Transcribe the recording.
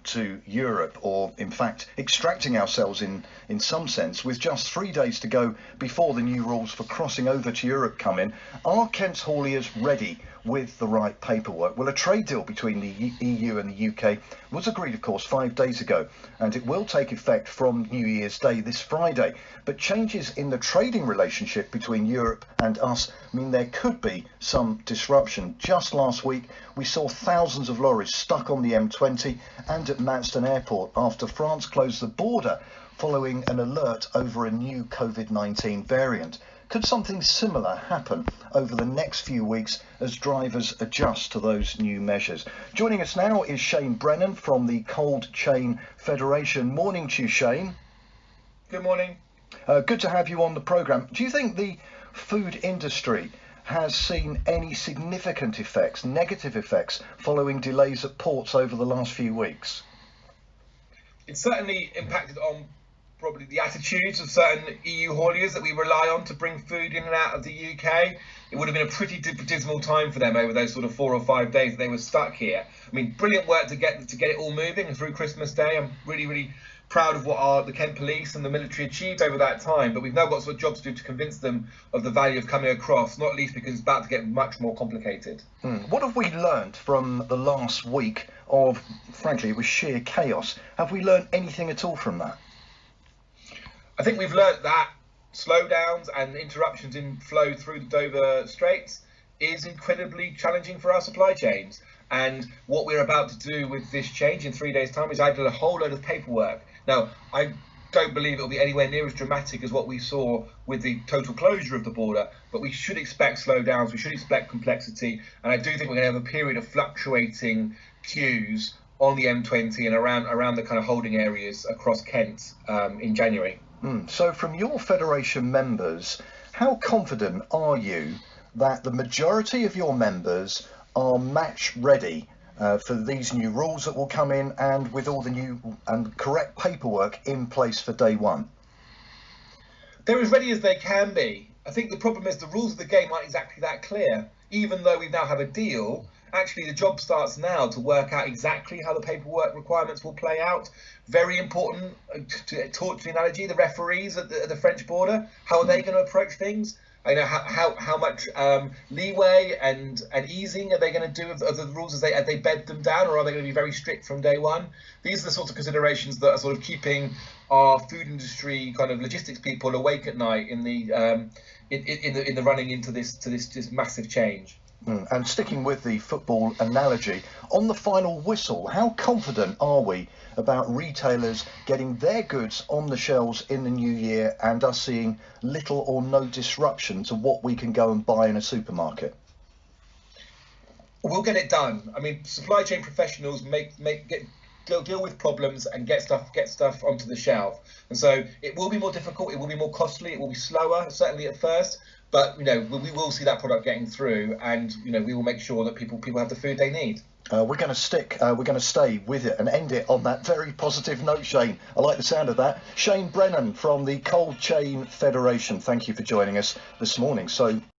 to Europe, or in fact extracting ourselves in some sense, with just 3 days to go before the new rules for crossing over to Europe come in. Are Kent's hauliers ready with the right paperwork? Well, a trade deal between the EU and the UK was agreed, of course, 5 days ago, and it will take effect from New Year's Day this Friday. But changes in the trading relationship between Europe and us mean there could be some disruption. Just last week, we saw thousands of lorries stuck on the M20 and at Manston Airport after France closed the border following an alert over a new COVID-19 variant. Could something similar happen over the next few weeks as drivers adjust to those new measures? Joining us now is Shane Brennan from the Cold Chain Federation. Morning to you, Shane. Good morning. Good to have you on the programme. Do you think the food industry has seen any significant effects, negative effects, following delays at ports over the last few weeks? It's certainly impacted on probably the attitudes of certain EU hauliers that we rely on to bring food in and out of the UK. It would have been a pretty dismal time for them over those sort of 4 or 5 days that they were stuck here. I mean, brilliant work to get it all moving through Christmas Day. I'm really proud of what the Kent Police and the military achieved over that time, but we've now got sort of jobs to do to convince them of the value of coming across, not least because it's about to get much more complicated. What have we learned from the last week of, frankly, it was sheer chaos? Have we learned anything at all from that? I think we've learnt that slowdowns and interruptions in flow through the Dover Straits is incredibly challenging for our supply chains. And what we're about to do with this change in 3 days' time is add a whole load of paperwork. Now, I don't believe it'll be anywhere near as dramatic as what we saw with the total closure of the border, but we should expect slowdowns, we should expect complexity, and I do think we're going to have a period of fluctuating queues on the M20 and around the kind of holding areas across Kent in January. So from your federation members, how confident are you that the majority of your members are match ready for these new rules that will come in, and with all the new and correct paperwork in place for day one? They're as ready as they can be. I think the problem is the rules of the game aren't exactly that clear. Even though we now have a deal, actually the job starts now to work out exactly how the paperwork requirements will play out. Very important, to talk to the analogy, the referees at the French border, how are they going to approach things? I know how much leeway and easing are they going to do of the rules as they bed them down, or are they going to be very strict from day one? These are the sorts of considerations that are sort of keeping our food industry kind of logistics people awake at night in the running into this massive change. And sticking with the football analogy, on the final whistle, how confident are we about retailers getting their goods on the shelves in the new year and us seeing little or no disruption to what we can go and buy in a supermarket? We'll get it done. I mean, supply chain professionals deal with problems and get stuff onto the shelf. And so it will be more difficult, it will be more costly, it will be slower, certainly at first. But we will see that product getting through, and we will make sure that people have the food they need. We're going to stay with it and end it on that very positive note, Shane. I like the sound of that. Shane Brennan from the Cold Chain Federation, thank you for joining us this morning. So